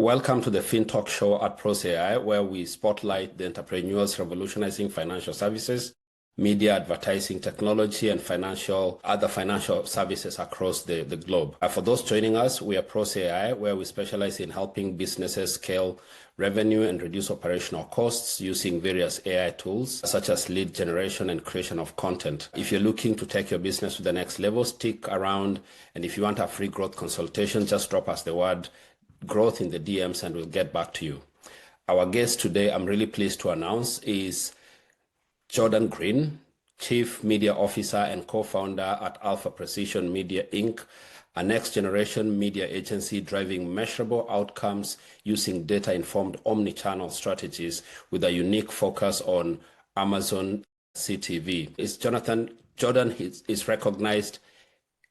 Welcome to the FinTalk Show at ProSAI, where we spotlight the entrepreneurs revolutionizing financial services, media, advertising, technology, and other financial services across the globe. For those joining us, we are ProSAI, where we specialize in helping businesses scale revenue and reduce operational costs using various AI tools, such as lead generation and creation of content. If you're looking to take your business to the next level, stick around. And if you want a free growth consultation, just drop us the word growth in the DMs and we'll get back to you. Our guest today, I'm really pleased to announce, is Jordan Greene, Chief Media Officer and co-founder at Alpha Precision Media, Inc., a next-generation media agency driving measurable outcomes using data-informed omni-channel strategies with a unique focus on Amazon CTV. Jordan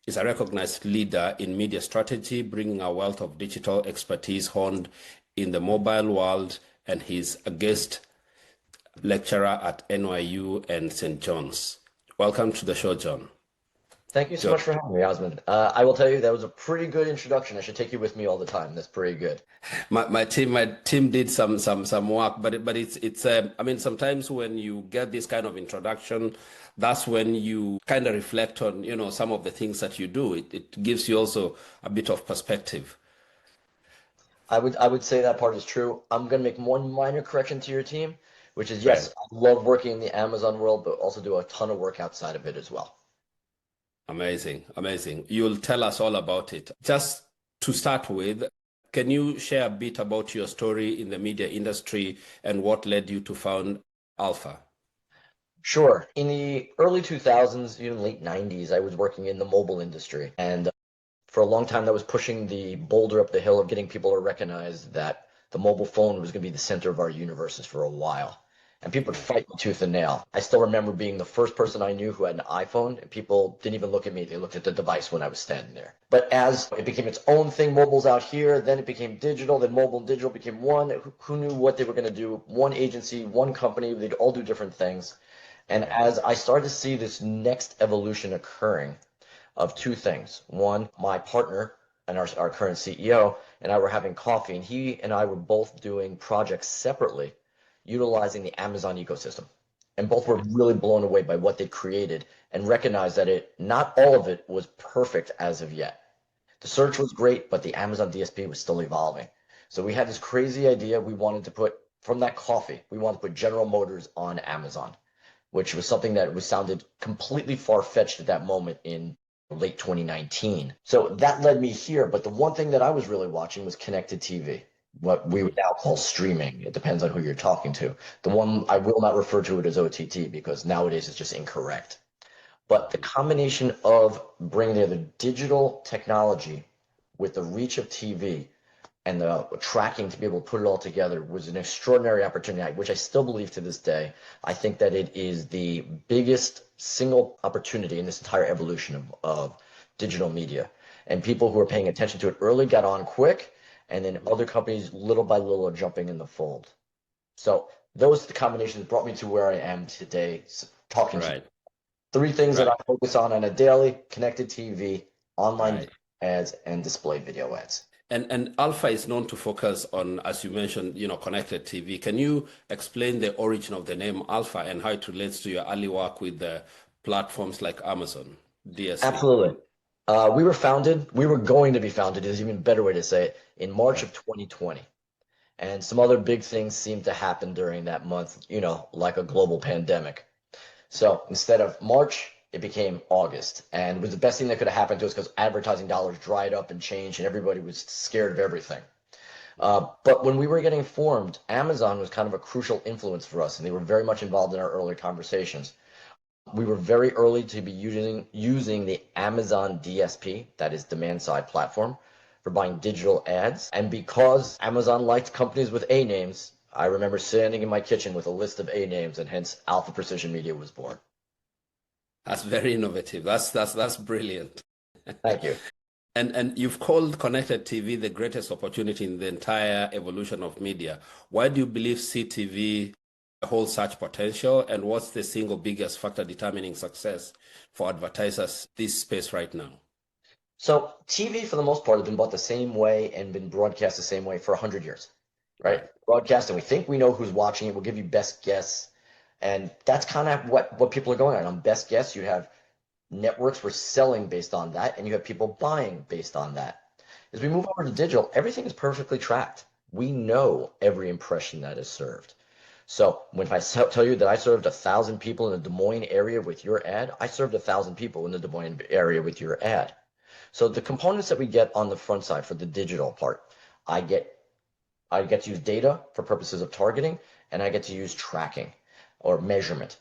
is a recognized leader in media strategy, bringing a wealth of digital expertise honed in the mobile world, and he's a guest lecturer at NYU and St. John's. Welcome to the show, John. Thank you so much for having me, Osmond. I will tell you that was a pretty good introduction. I should take you with me all the time. That's pretty good. My team did some work, but it's I mean, sometimes when you get this kind of introduction, that's when you kind of reflect on some of the things that you do. It gives you also a bit of perspective. I would say that part is true. I'm going to make one minor correction to your team, which is yes, I love working in the Amazon world, but also do a ton of work outside of it as well. Amazing, amazing. You'll tell us all about it. Just to start with, can you share a bit about your story in the media industry and what led you to found Alpha? Sure. In the early 2000s, even late 90s, I was working in the mobile industry. And for a long time, that was pushing the boulder up the hill of getting people to recognize that the mobile phone was going to be the center of our universes for a while. And people would fight me tooth and nail. I still remember being the first person I knew who had an iPhone, and people didn't even look at me. They looked at the device when I was standing there. But as it became its own thing, mobile's out here, then it became digital, then mobile and digital became one. Who knew what they were going to do? One agency, one company, they'd all do different things. And as I started to see this next evolution occurring of two things. One, my partner and our current CEO and I were having coffee, and he and I were both doing projects separately utilizing the Amazon ecosystem. And both were really blown away by what they created and recognized that not all of it was perfect as of yet. The search was great, but the Amazon DSP was still evolving. So we had this crazy idea. We wanted to put, from that coffee, we wanted to put General Motors on Amazon, which was something that sounded completely far-fetched at that moment in late 2019. So that led me here. But the one thing that I was really watching was connected TV, what we would now call streaming. It depends on who you're talking to. The one, I will not refer to it as OTT because nowadays it's just incorrect. But the combination of bringing the digital technology with the reach of TV and the tracking to be able to put it all together was an extraordinary opportunity, which I still believe to this day. I think that it is the biggest single opportunity in this entire evolution of digital media. And people who are paying attention to it early got on quick, and then other companies little by little are jumping in the fold. So those combinations brought me to where I am today, talking to you. Three things that I focus on a daily: connected TV, online ads, and display video ads. And Alpha is known to focus on, as you mentioned, connected TV. Can you explain the origin of the name Alpha and how it relates to your early work with the platforms like Amazon DSP? Absolutely. We were going to be founded, is even a better way to say it, in March of 2020. And some other big things seemed to happen during that month, like a global pandemic. So instead of March, it became August. And it was the best thing that could have happened to us because advertising dollars dried up and changed and everybody was scared of everything. But when we were getting formed, Amazon was kind of a crucial influence for us, and they were very much involved in our early conversations. We were very early to be using the Amazon DSP, that is demand side platform, for buying digital ads. And because Amazon liked companies with A names, I remember standing in my kitchen with a list of A names, and hence Alpha Precision Media was born. That's very innovative. That's brilliant. Thank you. And you've called connected TV the greatest opportunity in the entire evolution of media. Why do you believe CTV holds such potential, and what's the single biggest factor determining success for advertisers this space right now? So TV, for the most part, has been bought the same way and been broadcast the same way for 100 years, right? Right. Broadcast, and we think we know who's watching it. We'll give you best guess. And that's kind of what people are going on best guess. You have networks were selling based on that, and you have people buying based on that. As we move over to digital, everything is perfectly tracked. We know every impression that is served. So when I tell you that I served 1,000 people in the Des Moines area with your ad, I served 1,000 people in the Des Moines area with your ad. So the components that we get on the front side for the digital part, I get I get to use data for purposes of targeting, and I get to use tracking or measurement.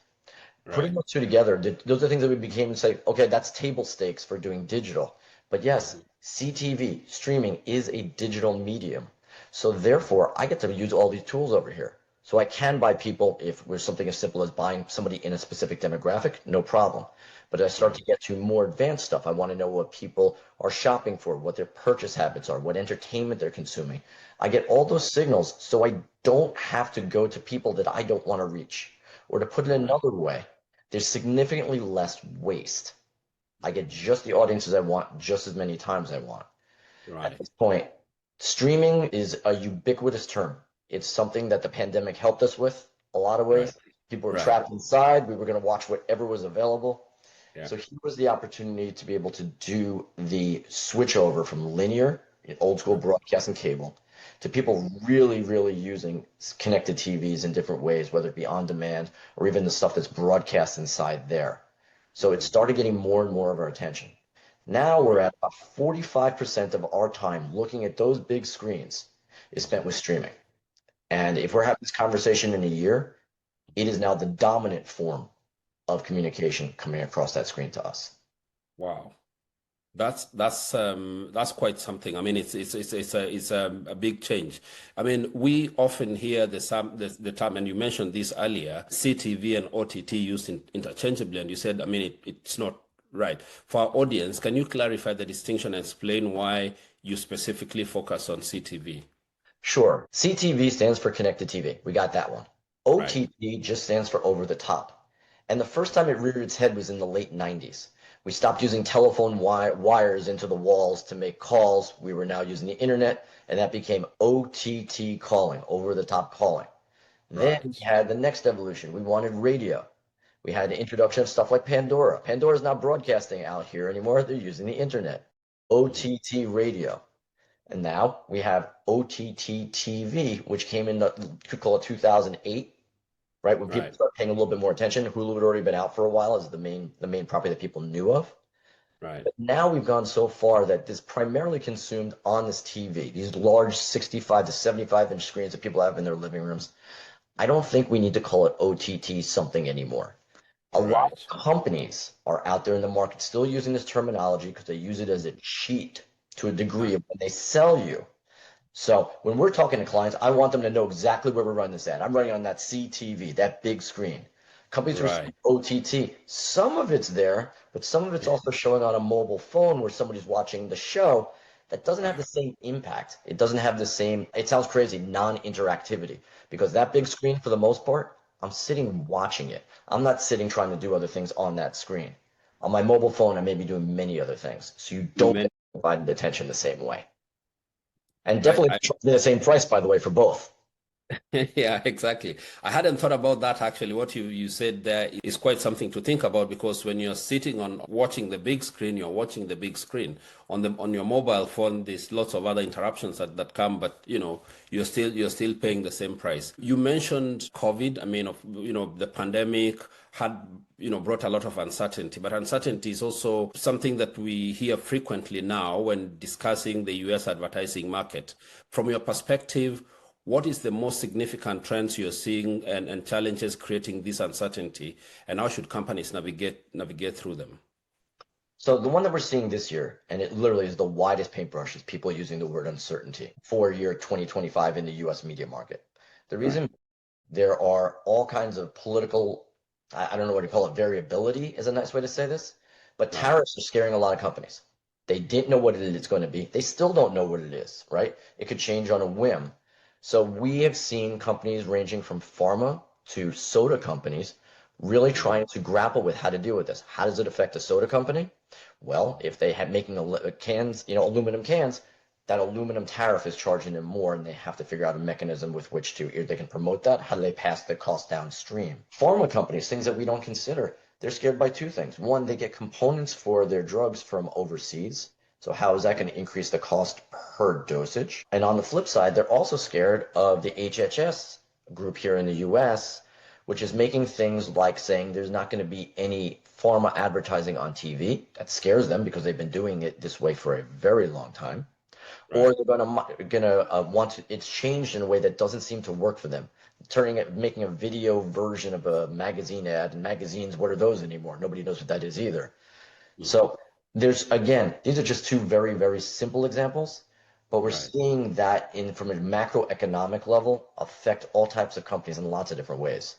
Putting Right. those two together, those are things that we became and say, okay, that's table stakes for doing digital. But yes, Mhm. CTV, streaming is a digital medium. So therefore, I get to use all these tools over here. So I can buy people if there's something as simple as buying somebody in a specific demographic, no problem. But as I start Right. to get to more advanced stuff, I want to know what people are shopping for, what their purchase habits are, what entertainment they're consuming. I get all those signals so I don't have to go to people that I don't want to reach. Or to put it Right. another way, there's significantly less waste. I get just the audiences I want, just as many times I want. At Right. this point, streaming is a ubiquitous term. It's something that the pandemic helped us with a lot of Right. ways. People were Right. trapped inside. We were going to watch whatever was available. Yeah. So here was the opportunity to be able to do the switch over from linear, old school broadcast and cable, to people really, really using connected TVs in different ways, whether it be on demand or even the stuff that's broadcast inside there. So it Mhm. started getting more and more of our attention. Now we're Right. at about 45% of our time looking at those big screens is spent with streaming. And if we're Right. having this conversation in a year, it is now the dominant form of communication coming across that screen to us. Wow. That's quite something. I mean, it's a big change. I mean, we often hear the term, and you mentioned this earlier, CTV and OTT used interchangeably, and you said, I mean, it's not right. For our audience, can you clarify the distinction and explain why you specifically focus on CTV? Sure. CTV stands for connected TV. We got that one. Right. OTT just stands for over the top. And the first time it reared its head was in the late 90s. We stopped using telephone wires into the walls to make calls. We were now using the internet, and that became OTT calling, over the top calling. Then we Right. had the next evolution. We wanted radio. We had the introduction of stuff like Pandora. Pandora's not broadcasting out here anymore. They're using the internet. Mhm. OTT radio. And now we have OTT TV, which came in, you could call it 2008, right? When people Right. start paying a little bit more attention. Hulu had already been out for a while as the main property that people knew of. Right. But now we've gone so far that this primarily consumed on this TV, these large 65 to 75-inch screens that people have in their living rooms. I don't think we need to call it OTT something anymore. A lot Right. of companies are out there in the market still using this terminology because they use it as a cheat to a degree Ah, of when they sell you. So when we're talking to clients, I want them to know exactly where we're running this at. I'm running on that CTV, that big screen. Companies are saying right. OTT. Some of it's there, but some of it's also showing on a mobile phone where somebody's watching the show that doesn't have the Ah, same impact. It doesn't have the same, it sounds crazy, non-interactivity. Because that big screen, for the most part, I'm sitting watching it. I'm not sitting trying to do other things on that screen. On my mobile phone, I may be doing many other things. So you don't Man, get divided attention the same way. And I, definitely I the same price, by the way, for both. Yeah, exactly. I hadn't thought about that actually. What you said there is quite something to think about because when you're sitting on watching the big screen, you're watching the big screen. On your mobile phone, there's lots of other interruptions that come, but you're still paying the same price. You mentioned COVID. I mean, the pandemic had brought a lot of uncertainty, but uncertainty is also something that we hear frequently now when discussing the US advertising market. From your perspective, what is the most significant trends you're seeing and challenges creating this uncertainty, and how should companies navigate through them? So the one that we're seeing this year, and it literally is the widest paintbrush, is people using the word uncertainty for year 2025 in the US media market. The Right. reason there are all kinds of political, I don't know what to call it, variability is a nice way to say this, but Right. tariffs are scaring a lot of companies. They didn't know what it is going to be. They still don't know what it is, right? It could change on a whim. So we have seen companies ranging from pharma to soda companies really trying to grapple with how to deal with this. How does it affect a soda company? Well, if they have making cans, aluminum cans, that aluminum tariff is charging them more, and they have to figure out a mechanism with which to, if they can promote that, how do they pass the cost downstream? Pharma companies, things that we don't consider, they're scared by two things. One, they get components for their drugs from overseas. So how is that going to increase the cost per dosage? And on the flip side, they're also scared of the HHS group here in the US, which is making things like saying there's not going to be any pharma advertising on TV. That scares them because they've been doing it this way for a very long time. Right. Or they're gonna want to, it's changed in a way that doesn't seem to work for them. Making a video version of a magazine ad, and magazines, what are those anymore? Nobody knows what that is either. So again, these are just two very, very simple examples, but we're seeing that from a macroeconomic level affect all types of companies in lots of different ways.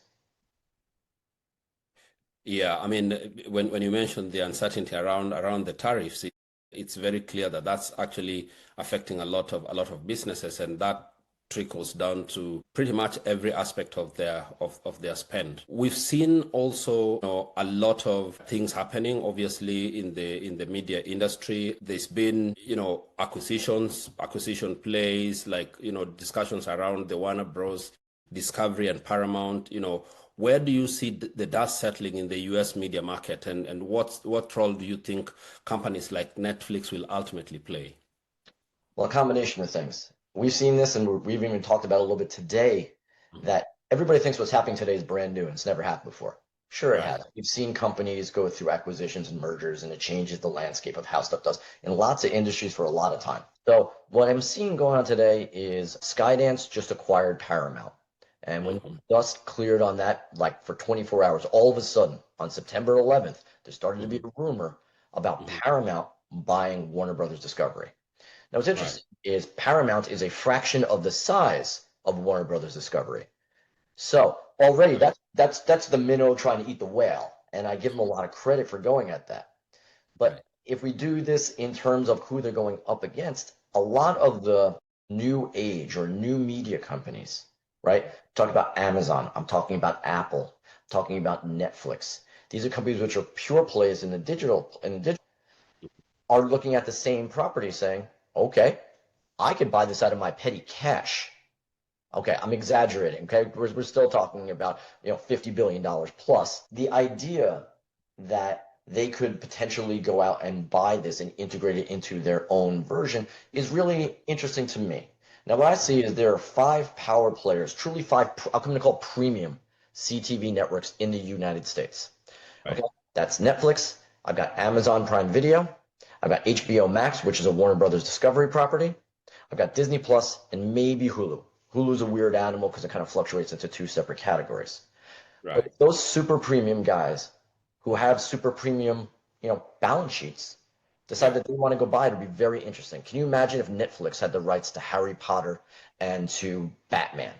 Yeah, I mean, when you mentioned the uncertainty around the tariffs, it's very clear that that's actually affecting a lot of businesses, and that trickles down to pretty much every aspect of their spend. We've seen also, a lot of things happening, obviously, in the media industry. There's been, acquisition plays, like, discussions around the Warner Bros. Discovery and Paramount. Where do you see the dust settling in the US media market, and what role do you think companies like Netflix will ultimately play? Well, a combination of things. We've seen this, and we've even talked about it a little bit today, that everybody thinks what's happening today is brand new and it's never happened before. Sure, it has. We've seen companies go through acquisitions and mergers, and it changes the landscape of how stuff does in lots of industries for a lot of time. So what I'm seeing going on today is Skydance just acquired Paramount. And when dust cleared on that, like for 24 hours, all of a sudden on September 11th, there started to be a rumor about Paramount buying Warner Brothers Discovery. Now, what's interesting is Paramount is a fraction of the size of Warner Brothers Discovery. So already that's the minnow trying to eat the whale, and I give them a lot of credit for going at that. But if we do this in terms of who they're going up against, a lot of the new age or new media companies, right? Talk about Amazon, I'm talking about Apple, I'm talking about Netflix. These are companies which are pure plays in the digital, are looking at the same property saying, okay, I could buy this out of my petty cash. Okay, I'm exaggerating. Okay, we're still talking about $50 billion plus. The idea that they could potentially go out and buy this and integrate it into their own version is really interesting to me. Now, what I see is there are 5 power players, truly 5, I'm going to call premium CTV networks in the United States. Okay, that's Netflix. I've got Amazon Prime Video. I've got HBO Max, which is a Warner Brothers Discovery property. I've got Disney Plus and maybe Hulu. Hulu's a weird animal because it kind of fluctuates into 2 separate categories. But those super premium guys who have super premium, balance sheets decide that they want to go buy it. It'd be very interesting. Can you imagine if Netflix had the rights to Harry Potter and to Batman?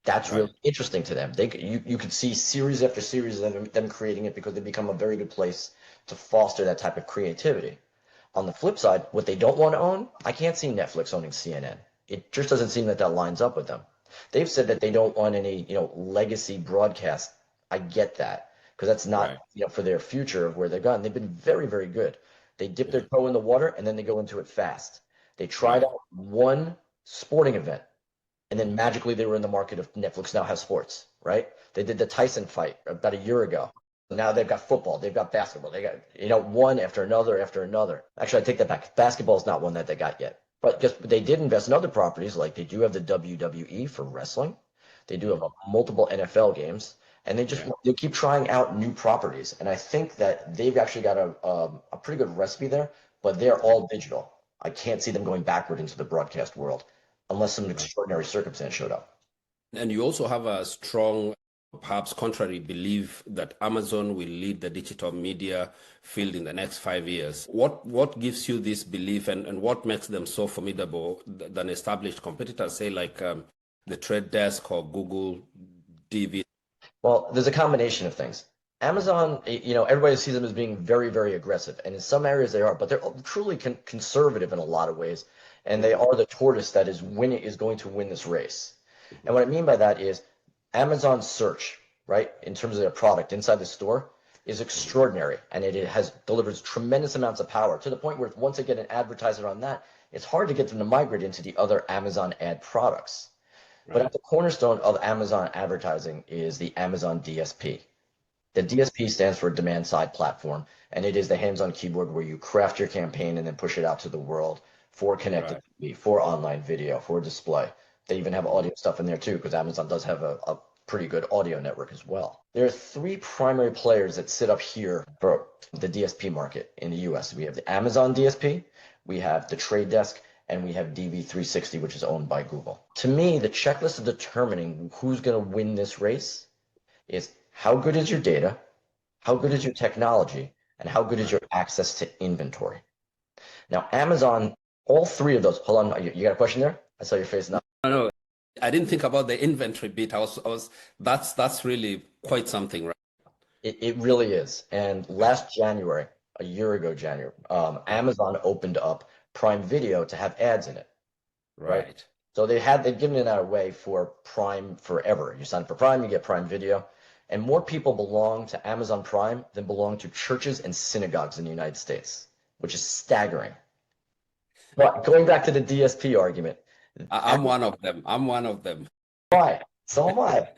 That's really interesting to them. You could see series after series of them creating it because they become a very good place to foster that type of creativity. On the flip side, what they don't want to own, I can't see Netflix owning CNN. It just doesn't seem that lines up with them. They've said that they don't want any, legacy broadcast. I get that because that's not, for their future of where they've gone. They've been very, very good. They dip their toe in the water and then they go into it fast. They tried out one sporting event, and then magically they were in the market of Netflix now has sports, right? They did the Tyson fight about a year ago. Now they've got football, they've got basketball, they got, one after another after another. Actually, I take that back. Basketball is not one that they got yet. But just they did invest in other properties, like they do have the WWE for wrestling. They do have multiple NFL games, and they keep trying out new properties. And I think that they've actually got a pretty good recipe there, but they're all digital. I can't see them going backward into the broadcast world unless some extraordinary circumstance showed up. And you also have a strong, perhaps contrary belief that Amazon will lead the digital media field in the next 5 years. What gives you this belief, and what makes them so formidable than established competitors, say like the Trade Desk or Google TV? Well, there's a combination of things. Amazon, everybody sees them as being very, very aggressive, and in some areas they are, but they're truly conservative in a lot of ways, and they are the tortoise that is going to win this race. And what I mean by that is Amazon search. right, in terms of their product inside the store is extraordinary, and it has delivers tremendous amounts of power to the point where once they get an advertiser on that, it's hard to get them to migrate into the other Amazon ad products. But at Right. the cornerstone of Amazon advertising is the Amazon DSP. The DSP stands for Demand Side Platform, and it is the hands-on keyboard where you craft your campaign and then push it out to the world for connected Right. TV, for online video, for display. They even have audio stuff in there too, because Amazon does have a pretty good audio network as well. There are three primary players that sit up here for the DSP market in the US. We have the Amazon DSP, we have the Trade Desk, and we have DV360, which is owned by Google. To me, the checklist of determining who's going to win this race is how good is your data, how good is your technology, and how good is your access to inventory. Now, Amazon, all three of those, hold on, you got a question there? I saw your face now. No, I didn't think about the inventory bit. That's really quite something, right? It really is. And last January, a year ago, January, Amazon opened up Prime Video to have ads in it, right? Right. So they'd given it away for Prime forever. You sign up for Prime, you get Prime Video. And more people belong to Amazon Prime than belong to churches and synagogues in the United States, which is staggering. But going back to the DSP argument, I'm one of them. I'm one of them. why? So am I.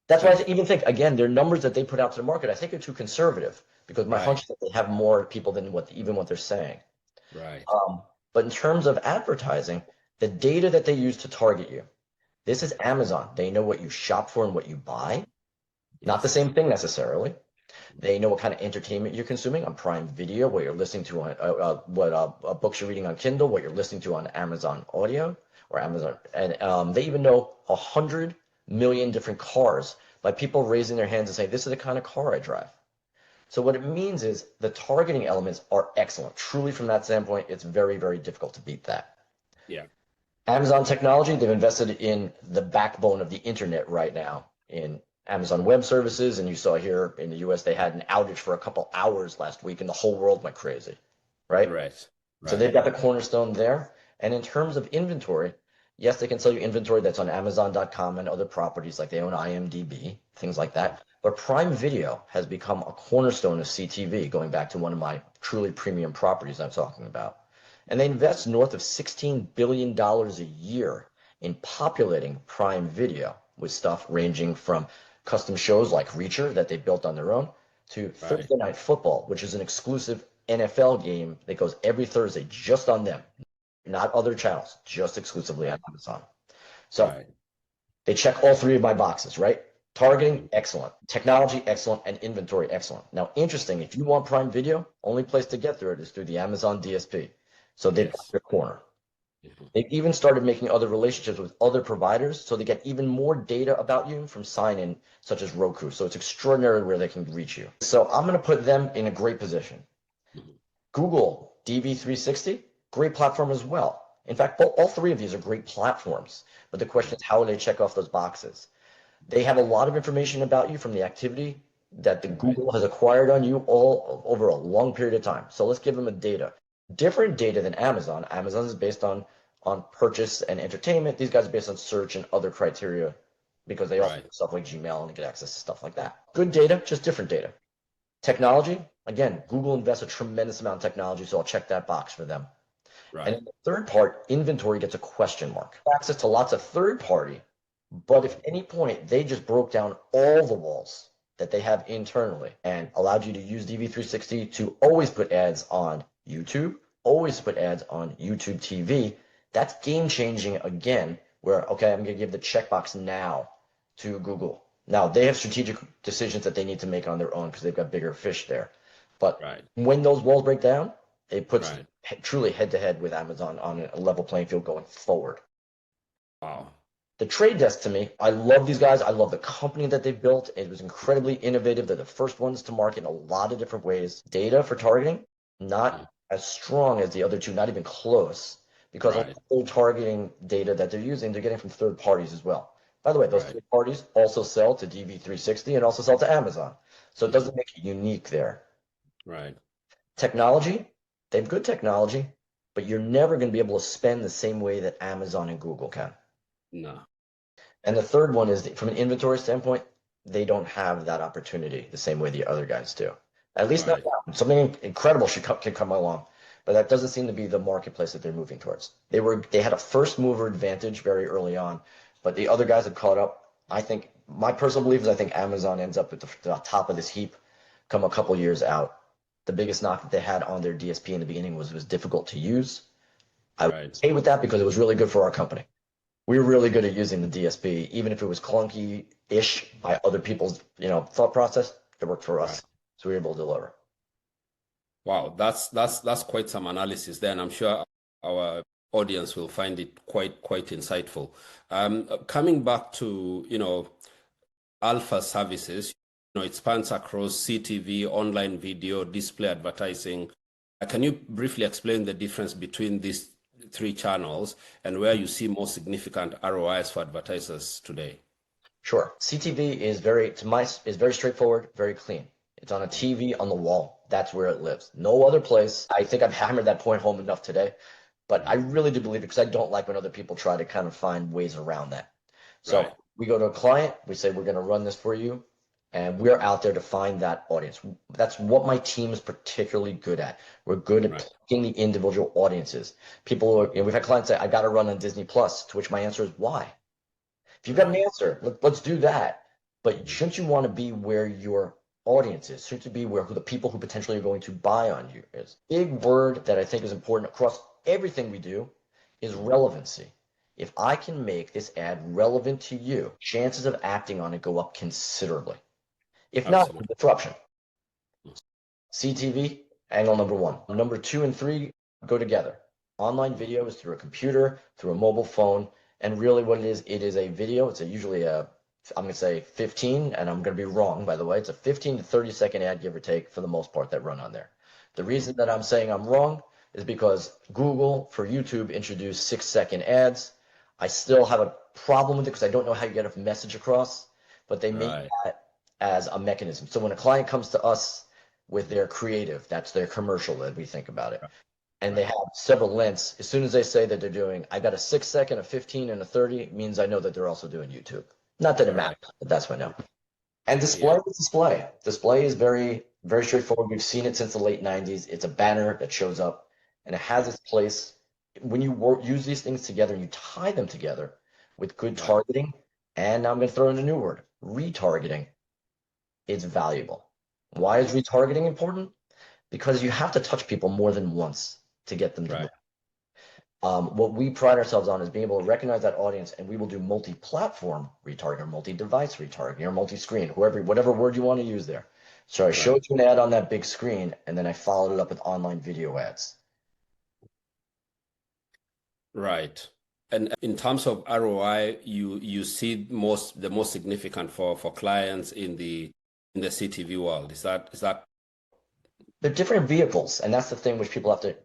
That's why I even think, again, their numbers that they put out to the market, I think are too conservative because my hunch is that they have more people than what they're saying. Right. But in terms of advertising, the data that they use to target you, this is Amazon. They know what you shop for and what you buy. Not the same thing necessarily. They know what kind of entertainment you're consuming on Prime Video, what you're listening to on what books you're reading on Kindle, what you're listening to on Amazon Audio or Amazon, and they even know 100 million different cars by people raising their hands and saying, "This is the kind of car I drive." So what it means is the targeting elements are excellent. Truly, from that standpoint, it's very, very difficult to beat that. Yeah. Amazon technology, they've invested in the backbone of the internet right now in Amazon Web Services, and you saw here in the US they had an outage for a couple hours last week and the whole world went crazy, right? Right. So Right. they've got the cornerstone there. And in terms of inventory, yes, they can sell you inventory that's on Amazon.com and other properties like they own IMDb, things like that. But Prime Video has become a cornerstone of CTV, going back to one of my truly premium properties I'm talking about. And they invest north of $16 billion a year in populating Prime Video with stuff ranging from custom shows like Reacher that they built on their own to Thursday Night Football, which is an exclusive NFL game that goes every Thursday just on them, not other channels, just exclusively on Amazon. So Right. they check all three of my boxes, right? Targeting, excellent. Technology, excellent. And inventory, excellent. Now, interesting, if you want Prime Video, only place to get through it is through the Amazon DSP. So they've got Yes. their corner. Mhm. They've even started making other relationships with other providers so they get even more data about you from sign-in, such as Roku. So it's extraordinary where they can reach you. So I'm going to put them in a great position. Mhm. Google DV360, great platform as well. In fact, all three of these are great platforms. But the question is, how will they check off those boxes? They have a lot of information about you from the activity that the Right. Google has acquired on you all over a long period of time. So let's give them a data. Different data than Amazon. Amazon is based on purchase and entertainment. These guys are based on search and other criteria because they also Right. do stuff like Gmail and get access to stuff like that. Good data, just different data. Technology, again, Google invests a tremendous amount in technology, so I'll check that box for them. And Right. in the third part, inventory gets a question mark. Access to lots of third party, but if at any point they just broke down all the walls that they have internally and allowed you to use DV360 to always put ads on YouTube, always put ads on YouTube TV, that's game changing again, where, okay, I'm going to give the checkbox now to Google. Now, they have strategic decisions that they need to make on their own because they've got bigger fish there. But Right. when those walls break down, it puts Right. truly head to head with Amazon on a level playing field going forward. Wow. The Trade Desk, to me, I love these guys. I love the company that they built. It was incredibly innovative. They're the first ones to market in a lot of different ways. Data for targeting, not as strong as the other two, not even close, because Right. they're targeting data that they're using, they're getting from third parties as well. By the way, those Right. third parties also sell to DV360 and also sell to Amazon. So it doesn't make it unique there. Right. Technology, they have good technology, but you're never going to be able to spend the same way that Amazon and Google can. No. And the third one is from an inventory standpoint, they don't have that opportunity the same way the other guys do. At least not Right. now. Something incredible can come along, but that doesn't seem to be the marketplace that they're moving towards. They had a first mover advantage very early on, but the other guys have caught up. I think my personal belief is I think Amazon ends up at the top of this heap come a couple years out. The biggest knock that they had on their DSP in the beginning was it was difficult to use. I was Right. okay with that because it was really good for our company. We were really good at using the DSP, even if it was clunky-ish by other people's, thought process. It worked for Right. us, so we were able to deliver. Wow, that's quite some analysis there, and I'm sure our audience will find it quite insightful. Coming back to, Alpha services, it spans across CTV, online video, display advertising. Can you briefly explain the difference between these three channels and where you see more significant ROIs for advertisers today? Sure. CTV is very straightforward, very clean. It's on a TV on the wall. That's where it lives. No other place. I think I've hammered that point home enough today, but I really do believe it because I don't like when other people try to kind of find ways around that. So Right. we go to a client, we say we're going to run this for you, and we're out there to find that audience. That's what my team is particularly good at. We're good at Right. picking the individual audiences. People, we've had clients say, I got to run on Disney Plus, to which my answer is why? If you've got an Right. answer, let's do that. But Mhm. shouldn't you want to be where your audience is? Shouldn't you be where who the people who potentially are going to buy on you is? Big word that I think is important across everything we do is Mhm. relevancy. If I can make this ad relevant to you, chances of acting on it go up considerably. If not, Absolutely. disruption. Mhm. CTV, angle number one. Number two and three go together. Online Mhm. video is through a computer, through a mobile phone, and really what it is a video. It's usually I'm going to say 15, and I'm going to be wrong, by the way. It's a 15 to 30-second ad, give or take, for the most part, that run on there. The Mhm. reason that I'm saying I'm wrong is because Google for YouTube introduced 6-second ads. I still have a problem with it because I don't know how you get a message across, but they make Right. that as a mechanism. So when a client comes to us with their creative, that's their commercial that we think about it. And they Right. have several lengths. As soon as they say that they're doing, I got a 6-second, a 15, and a 30, it means I know that they're also doing YouTube. Not that it matters, Right. but that's what I know. And Yeah. display is display. Display is very straightforward. We've seen it since the late 90s. It's a banner that shows up and it has Right. its place. When you use these things together and you tie them together with good Right. targeting, and now I'm going to throw in a new word, retargeting, it's valuable. Why is Mhm. retargeting important? Because you have to touch people more than once to get them to move. Right. What we pride ourselves on is being able to recognize that audience, and we will do multi-platform retargeting, or multi-device retargeting, or multi-screen, whatever word you want to use there. So I Right. showed you an ad on that big screen, and then I followed it up with online video ads. Right. And in terms of ROI, you see the most significant for clients in the CTV world. Is that They're different vehicles, and that's the thing which people have to,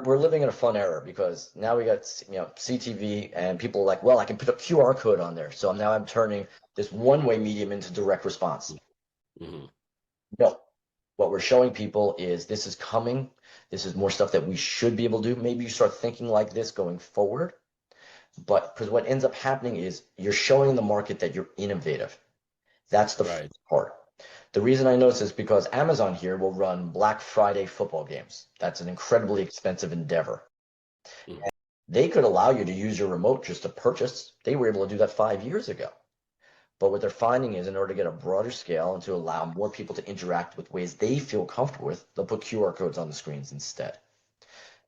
we're living in a fun era because now we got, CTV, and people are like, well, I can put a QR code on there. So now I'm turning this one-way medium into direct response. Mhm. No. What we're showing people is this is coming. This is more stuff that we should be able to do. Maybe you start thinking like this going forward. But because what ends up happening is you're showing the market that you're innovative. That's the Right. first part. The reason I know this is because Amazon here will run Black Friday football games. That's an incredibly expensive endeavor. Mhm. They could allow you to use your remote just to purchase. They were able to do that 5 years ago. But what they're finding is in order to get a broader scale and to allow more people to interact with ways they feel comfortable with, they'll put QR codes on the screens instead.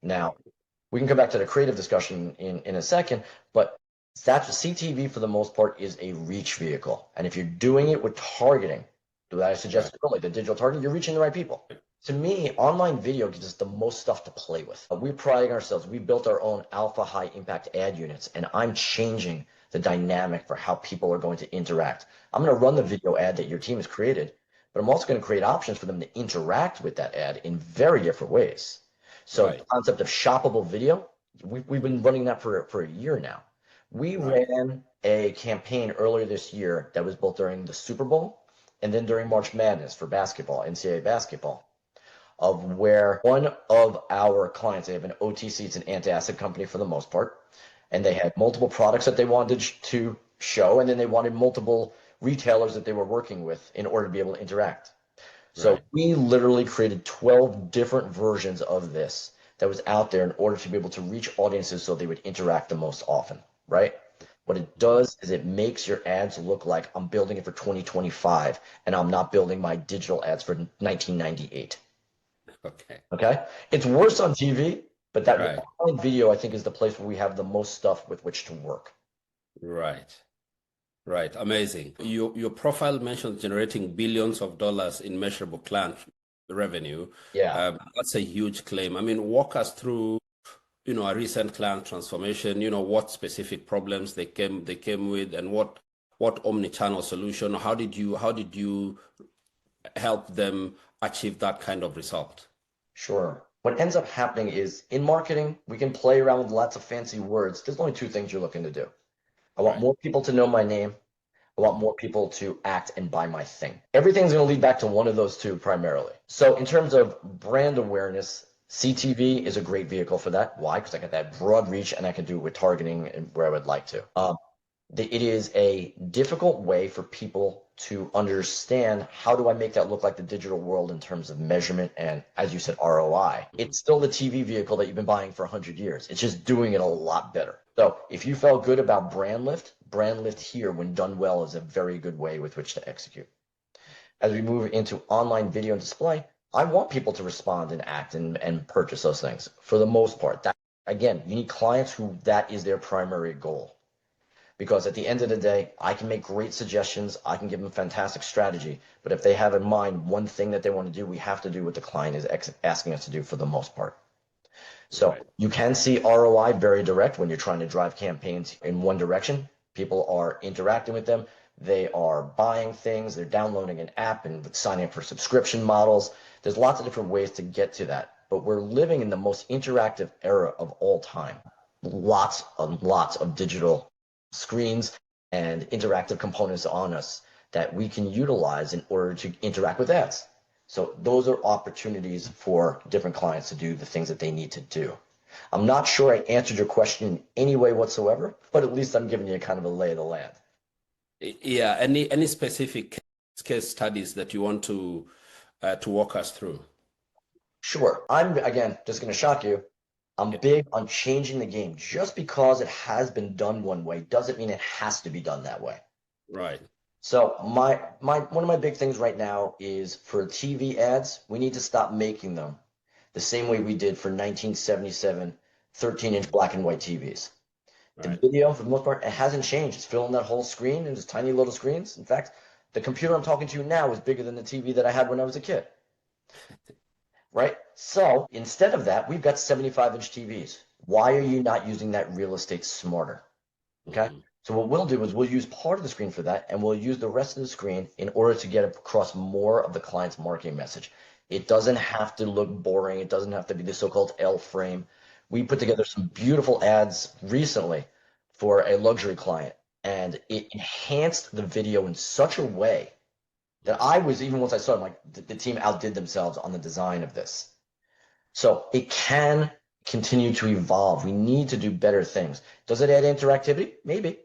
Now, Right. we can come back to the creative discussion in a second, but that's CTV for the most part is a reach vehicle. And if you're doing it with targeting, that I Right. suggested earlier, the digital targeting, you're reaching the right people. To me, online video gives us the most stuff to play with. We're priding ourselves. We built our own alpha high impact ad units, and I'm changing the dynamic for how people are going to interact. I'm going to run the video ad that your team has created, but I'm also going to create options for them to interact with that ad in very different ways. So the Right. concept of shoppable video, we've been running that for a year now. We Right. ran a campaign earlier this year that was both during the Super Bowl and then during March Madness for basketball, NCAA basketball, of where one of our clients, they have an OTC, it's an anti-acid company for the most part, and they had multiple products that they wanted to show, and then they wanted multiple retailers that they were working with in order to be able to interact. So Right. we literally created 12 different versions of this that was out there in order to be able to reach audiences so they would interact the most often, right? What it does is it makes your ads look like I'm building it for 2025 and I'm not building my digital ads for 1998. Okay. Okay? It's worse on TV, but that Right. online video, I think, is the place where we have the most stuff with which to work. Right. Right. Amazing. Your profile mentions generating billions of dollars in measurable client revenue. Yeah. That's a huge claim. I mean, walk us through, a recent client transformation, what specific problems they came with and what omni-channel solution, how did you help them achieve that kind of result? Sure. What ends up happening is in marketing, we can play around with lots of fancy words. There's only two things you're looking to do. I want Right. more people to know my name. I want more people to act and buy my thing. Everything's going to lead back to one of those two primarily. So in terms of brand awareness, CTV is a great vehicle for that. Why? Because I got that broad reach and I can do it with targeting and where I would like to. It is a difficult way for people to understand how do I make that look like the digital world in terms of measurement and, as you said, ROI. Mhm. It's still the TV vehicle that you've been buying for 100 years. It's just doing it a lot better. So if you felt good about brand lift here, when done well, is a very good way with which to execute. As we move into online video and display, I want people to respond and act and purchase those things for the most part. That, again, you need clients who that is their primary goal. Because at the end of the day, I can make great suggestions. I can give them a fantastic strategy. But if they have in mind one thing that they want to do, we have to do what the client is asking us to do for the most part. So Right. you can see ROI very direct when you're trying to drive campaigns in one direction. People are interacting with them. They are buying things. They're downloading an app and signing up for subscription models. There's lots of different ways to get to that. But we're living in the most interactive era of all time. Lots and lots of digital screens and interactive components on us that we can utilize in order to interact with ads. So those are opportunities for different clients to do the things that they need to do. I'm not sure I answered your question in any way whatsoever, but at least I'm giving you kind of a lay of the land. Yeah. Any specific case studies that you want to walk us through? Sure, I'm again just going to shock you. I'm Yeah. big on changing the game. Just because it has been done one way doesn't mean it has to be done that way. Right. So my one of my big things right now is for TV ads, we need to stop making them the same way we did for 1977 13-inch black and white TVs. The Right. video, for the most part, it hasn't changed. It's filling that whole screen and just tiny little screens. In fact, the computer I'm talking to now is bigger than the TV that I had when I was a kid, right? So instead of that, we've got 75-inch TVs. Why are you not using that real estate smarter? Okay. Mhm. So what we'll do is we'll use part of the screen for that, and we'll use the rest of the screen in order to get across more of the client's marketing message. It doesn't have to look boring. It doesn't have to be the so-called L frame. We put together some beautiful ads recently for a luxury client, and it enhanced the video in such a way that I was, even once I saw it, I'm like, the team outdid themselves on the design of this. So it can continue to evolve. We need to do better things. Does it add interactivity? Maybe.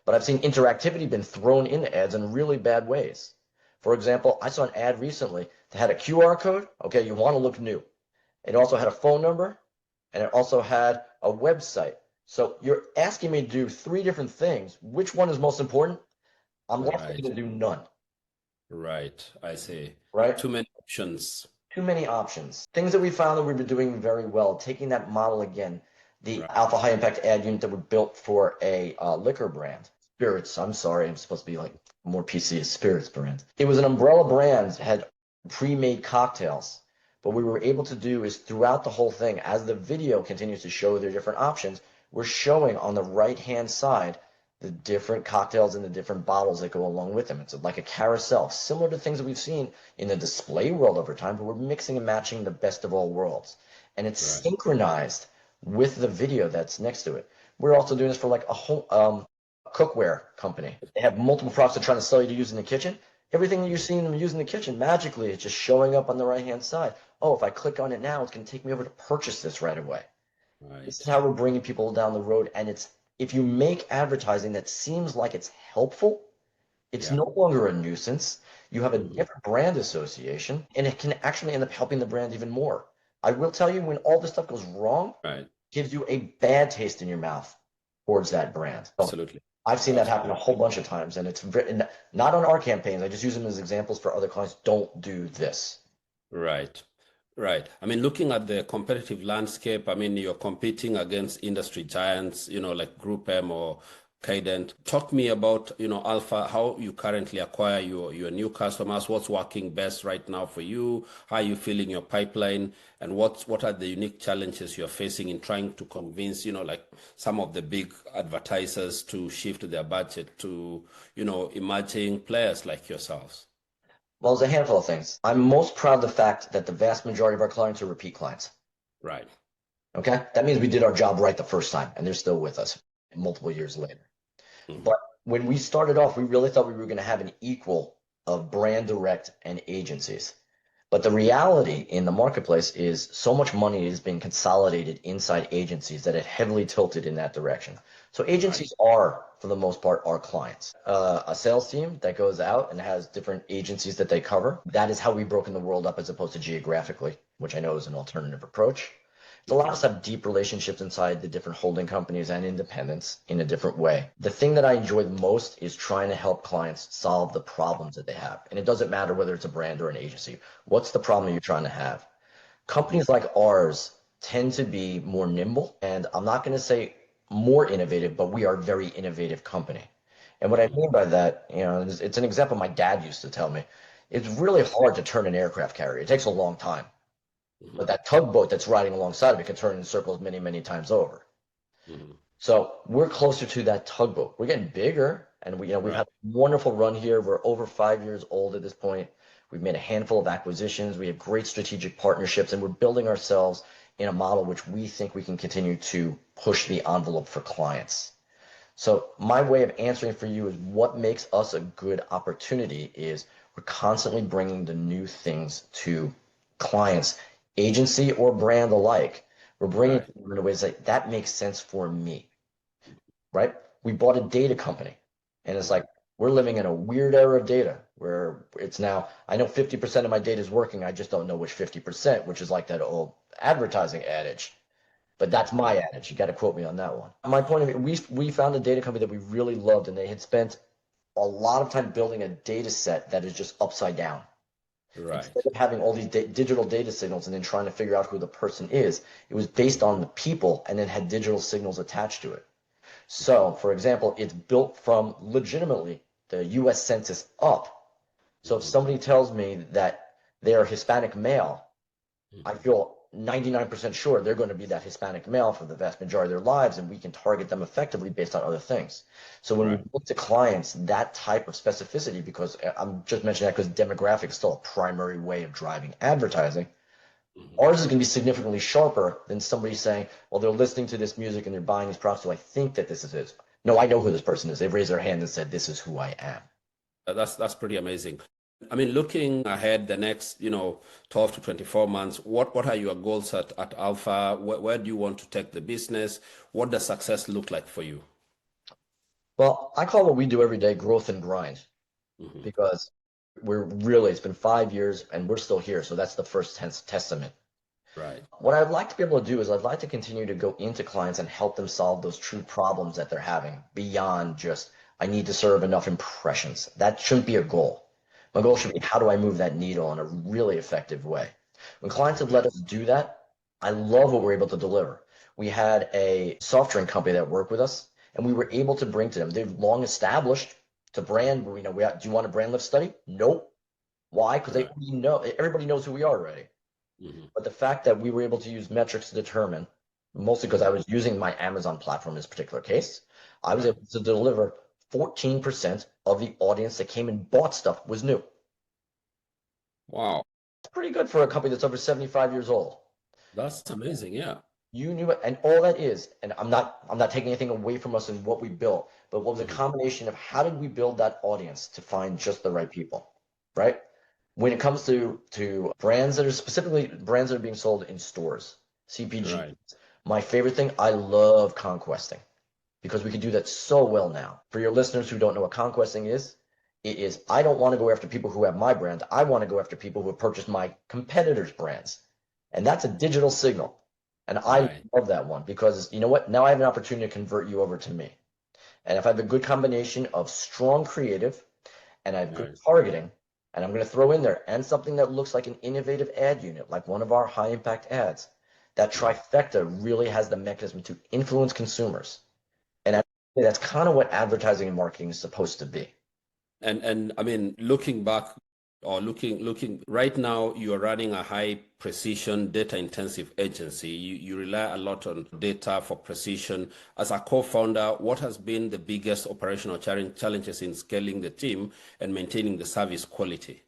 But I've seen interactivity been thrown into ads in really bad ways. For example, I saw an ad recently that had a QR code. Okay, you want to look new. It also had a phone number and it also had a website. So you're asking me to do three different things. Which one is most important? I'm likely Right. to do none, Right. I see. right? Too many options. Too many options. Things that we found that we've been doing very well, taking that model again, the Right. alpha high impact ad unit that we built for a liquor brand. Spirits, I'm sorry, I'm supposed to be like more PC, a spirits brand. It was an umbrella brand, had pre-made cocktails. What we were able to do is throughout the whole thing, as the video continues to show their different options, we're showing on the right-hand side the different cocktails and the different bottles that go along with them. It's like a carousel, similar to things that we've seen in the display world over time, but we're mixing and matching the best of all worlds. And it's Right. synchronized with the video that's next to it. We're also doing this for like a home cookware company. They have multiple products they're trying to sell you to use in the kitchen. Everything that you're seeing them use in the kitchen, magically, it's just showing up on the right-hand side. Oh, if I click on it now, it's going to take me over to purchase this right away. This is Right. how we're bringing people down the road. And it's if you make advertising that seems like it's helpful, It's Yeah. no longer a nuisance. You have a Hmm. different brand association, and it can actually end up helping the brand even more. I will tell you, when all this stuff goes wrong, Right. it gives you a bad taste in your mouth towards that brand. So Absolutely. I've seen that happen a Absolutely. whole bunch of times, and it's not on our campaigns. I just use them as examples for other clients. Don't do this. Right. Right. I mean, looking at the competitive landscape, I mean, you're competing against industry giants, like Group M or Cadent. Talk me about, Alpha, how you currently acquire your new customers, what's working best right now for you, how are you feeling your pipeline, and what are the unique challenges you're facing in trying to convince, like some of the big advertisers to shift their budget to, emerging players like yourselves. Well, there's a handful of things. I'm most proud of the fact that the vast majority of our clients are repeat clients. Right. Okay? That means we did our job right the first time, and they're still with us multiple years later. Hmm. But when we started off, we really thought we were going to have an equal of brand direct and agencies. But the reality in the marketplace is so much money is being consolidated inside agencies that it heavily tilted in that direction. So Right. agencies are, for the most part, our clients. A sales team that goes out and has different agencies that they cover. That is how we've broken the world up as opposed to geographically, which I know is an alternative approach. It's allowed us to have deep relationships inside the different holding companies and independents in a different way. The thing that I enjoy the most is trying to help clients solve the problems that they have. And it doesn't matter whether it's a brand or an agency. What's the problem you're trying to have? Companies like ours tend to be more nimble, and I'm not going to say more innovative, but we are a very innovative company. And what I Hmm. mean by that, it's an example my dad used to tell me. It's really hard to turn an aircraft carrier. It takes a long time. But Hmm. that tugboat that's riding alongside of it can turn in circles many, many times over. Hmm. So we're closer to that tugboat. We're getting bigger, and we've Right. had a wonderful run here. We're over 5 years old at this point. We've made a handful of acquisitions. We have great strategic partnerships, and we're building ourselves in a model which we think we can continue to push the envelope for clients. So my way of answering for you is what makes us a good opportunity is we're constantly bringing the new things to clients, agency or brand alike. We're bringing Right. it in ways that makes sense for me, right? We bought a data company, and it's Mhm. like we're living in a weird era of data where it's now, I know 50% of my data is working, I just don't know which 50%, which is like that old advertising adage. But that's my Right. adage. You got to quote me on that one. My point of view, we found a data company that we really loved, and they had spent a lot of time building a data set that is just upside down. Instead Right. of having all these digital data signals and then trying to figure out who the person is, it was based on the people and then had digital signals attached to it. So, for example, it's built from legitimately the US Census up. So if Mhm. somebody tells me that they are Hispanic male, I Mhm. feel 99% sure they're going to be that Hispanic male for the vast majority of their lives, and we can target them effectively based on other things. So when we Right. look to clients, that type of specificity, because I'm just mentioning that because demographic is still a primary way of driving advertising, Mhm. ours is going to be significantly sharper than somebody saying, well, they're listening to this music and they're buying these products, so I think that this is it. No, I know who this person is. They've raised their hand and said, this is who I am. That's pretty amazing. I mean, looking ahead the next, 12 to 24 months, what are your goals at Alpha? Where do you want to take the business? What does success look like for you? Well, I call what we do every day growth and grind, Hmm. because it's been 5 years and we're still here. So that's the first testament. Right. What I'd like to be able to do is I'd like to continue to go into clients and help them solve those true problems that they're having beyond just, I need to serve enough impressions. That shouldn't be a goal. My goal should Hmm. be, how do I move that needle in a really effective way? When clients have let Right. us do that, I love what we're able to deliver. We had a soft drink company that worked with us, and we were able to bring to them, they've long established to brand, do you want a brand lift study? Nope. Why? Because they Right. already know, everybody knows who we are already. Hmm. But the fact that we were able to use metrics to determine, mostly because I was using my Amazon platform in this particular case, I was Right. able to deliver 14% of the audience that came and bought stuff was new. Wow. It's pretty good for a company that's over 75 years old. That's amazing. Yeah. You knew it, and all that is, and I'm not taking anything away from us and what we built, but what was a Hmm. combination of how did we build that audience to find just the right people, right? When it comes to brands that are specifically brands that are being sold in stores, CPG, Right. my favorite thing, I love conquesting because we can do that so well now. For your listeners who don't know what conquesting is, It is, I don't want to go after people who have my brand. I want to go after people who have purchased my competitors' brands. And that's a digital signal. And I Right. love that one because you know what? Now I have an opportunity to convert you over to me. And if I have a good combination of strong creative and I have good Right. targeting, and I'm going to throw in there and something that looks like an innovative ad unit, like one of our high impact ads, that Right. trifecta really has the mechanism to influence consumers. And that's kind of what advertising and marketing is supposed to be. And I mean, looking back or looking right now, you are running a high precision data intensive agency. You rely a lot on data for precision. As a co-founder, what has been the biggest operational challenges in scaling the team and maintaining the service quality?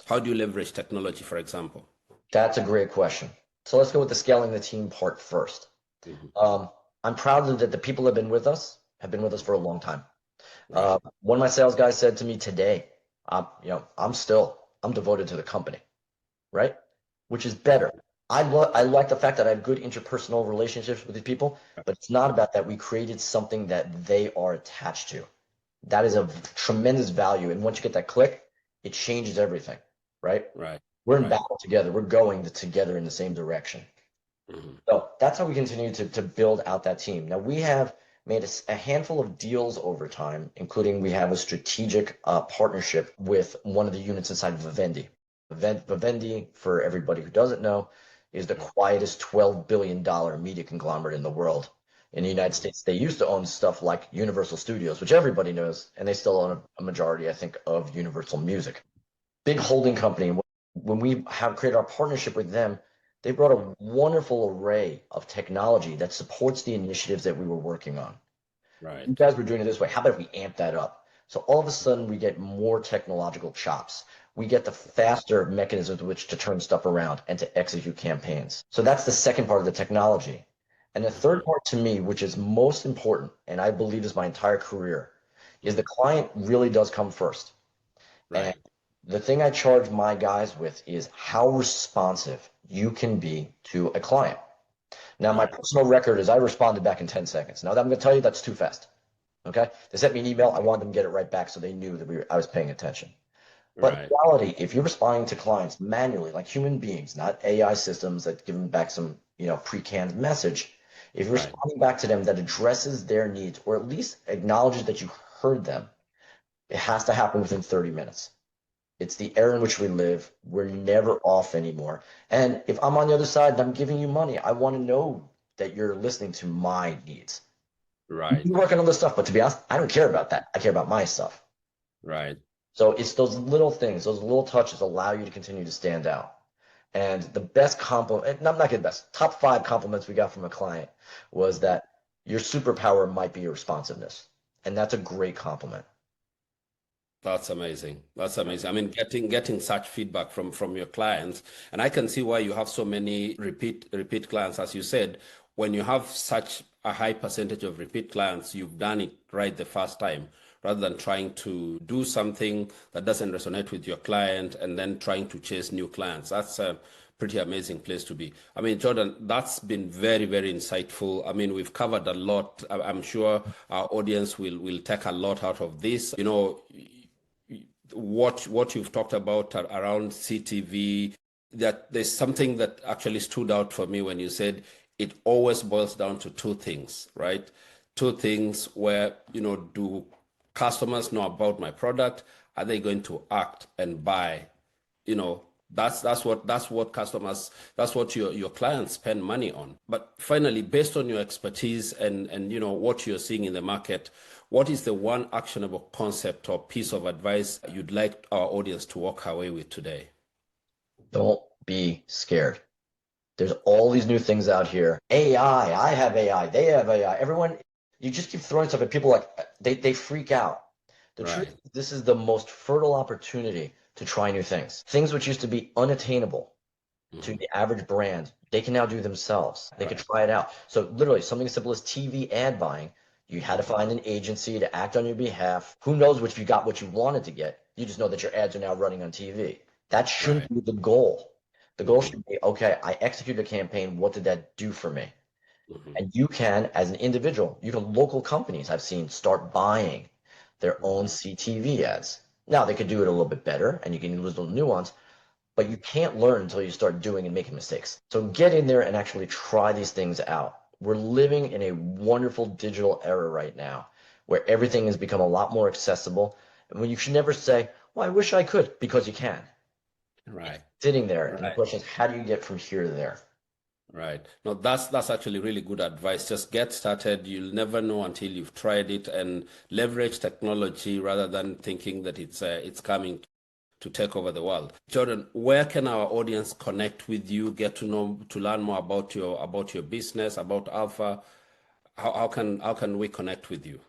How do you leverage technology, for example? That's a great question. So let's go with the scaling the team part first. Mhm. Um, I'm proud that the people that have been with us for a long time. Right. One of my sales guys said to me today, I'm devoted to the company, right? Which is Right. better. I like the fact that I have good interpersonal relationships with these people, but it's not about that. We created something that they are attached to. That is of tremendous value. And once you get that click, it changes everything, right? Right. We're in Right. battle together. We're going together in the same direction. Mhm. So that's how we continue to build out that team. Now we have made a handful of deals over time, including we have a strategic partnership with one of the units inside of Vivendi. Vivendi, for everybody who doesn't know, is the quietest $12 billion media conglomerate in the world. In the United States, they used to own stuff like Universal Studios, which everybody knows, and they still own a majority, I think, of Universal Music. Big holding company. When we have created our partnership with them, they brought a wonderful array of technology that supports the initiatives that we were working on. You Right. guys were doing it this way. How about if we amp that up? So all of a sudden we get more technological chops. We get the faster mechanisms with which to turn stuff around and to execute campaigns. So that's the second part of the technology. And the third Mhm. part to me, which is most important, and I believe is my entire career, is the client really does come first. And Right. the thing I charge my guys with is how responsive you can be to a client. Now, my Right. personal record is I responded back in 10 seconds. Now, I'm going to tell you that's too fast. Okay? They sent me an email. I wanted them to get it right back so they knew that I was paying attention. But in Right. reality, if you're responding to clients manually, like human beings, not AI systems that give them back some, pre-canned message, if you're Right. responding back to them that addresses their needs or at least acknowledges that you heard them, it has to happen within 30 minutes. It's the era in which we live. We're never off anymore. And if I'm on the other side and I'm giving you money, I want to know that you're listening to my needs. You Right. can work on other stuff, but to be honest, I don't care about that. I care about my stuff. Right. So it's those little things, those little touches allow you to continue to stand out. And the best compliment, and I'm not getting best, top 5 compliments we got from a client was that your superpower might be your responsiveness. And that's a great compliment. That's amazing. That's amazing. I mean, getting such feedback from your clients, and I can see why you have so many repeat clients. As you said, when you have such a high percentage of repeat clients, you've done it right the first time, rather than trying to do something that doesn't resonate with your client and then trying to chase new clients. That's a pretty amazing place to be. I mean, Jordan, that's been very, very insightful. I mean, we've covered a lot. I'm sure our audience will take a lot out of this. What you've talked about around CTV, that there's something that actually stood out for me when you said it always boils down to two things, right? Two things where, do customers know about my product? Are they going to act and buy? you know that's what customers, that's what your clients spend money on. But finally, based on your expertise and what you're seeing in the market, what is the one actionable concept or piece of advice you'd like our audience to walk away with today? Don't be scared. There's all these new things out here. AI, I have AI, they have AI. Everyone, you just keep throwing stuff at people like they freak out. The truth Right. is this is the most fertile opportunity to try new things. Things which used to be unattainable to Hmm. the average brand, they can now do themselves. They could Right. try it out. So literally something as simple as TV ad buying, you had to Hmm. find an agency to act on your behalf. Who knows if you got what you wanted to get? You just know that your ads are now running on TV. That shouldn't Right. be the goal. The goal Hmm. should be, okay, I executed a campaign. What did that do for me? Hmm. And you can, as an individual, you can local companies I've seen start buying their own CTV ads. Now they could do it a little bit better and you can use a little nuance, but you can't learn until you start doing and making mistakes. So get in there and actually try these things out. We're living in a wonderful digital era right now where everything has become a lot more accessible. And when you should never say, well, I wish I could, because you can. Right. Sitting there, and the Right. question is, how do you get from here to there? Right. No, that's actually really good advice. Just get started. You'll never know until you've tried it, and leverage technology rather than thinking that it's coming to take over the world. Jordan, where can our audience connect with you, get to know, to learn more about your business, about Alpha? How can we connect with you?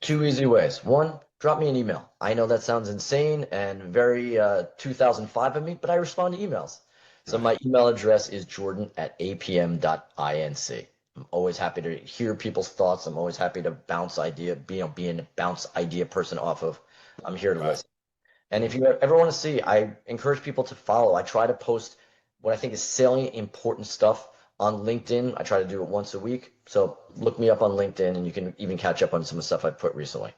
Two easy ways. One, drop me an email. I know that sounds insane and very 2005 of me, but I respond to emails. So Right. my email address is jordan@apm.inc. I'm always happy to hear people's thoughts. I'm always happy to bounce idea, being a bounce idea person off of. I'm here to Right. listen. And if you ever want to see, I encourage people to follow. I try to post what I think is salient, important stuff on LinkedIn. I try to do it once a week. So look me up on LinkedIn and you can even catch up on some of the stuff I've put recently.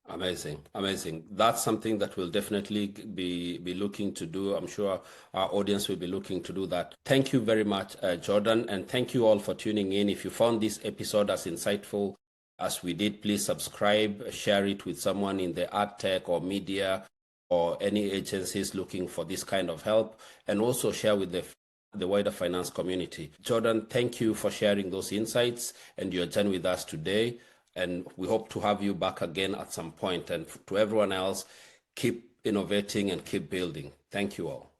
Amazing, amazing. That's something that we'll definitely be looking to do. I'm sure our audience will be looking to do that. Thank you very much, Jordan, and thank you all for tuning in. If you found this episode as insightful as we did, please subscribe, share it with someone in the art tech or media or any agencies looking for this kind of help, and also share with the wider finance community. Jordan, thank you for sharing those insights and your journey with us today. And we hope to have you back again at some point. And to everyone else, keep innovating and keep building. Thank you all.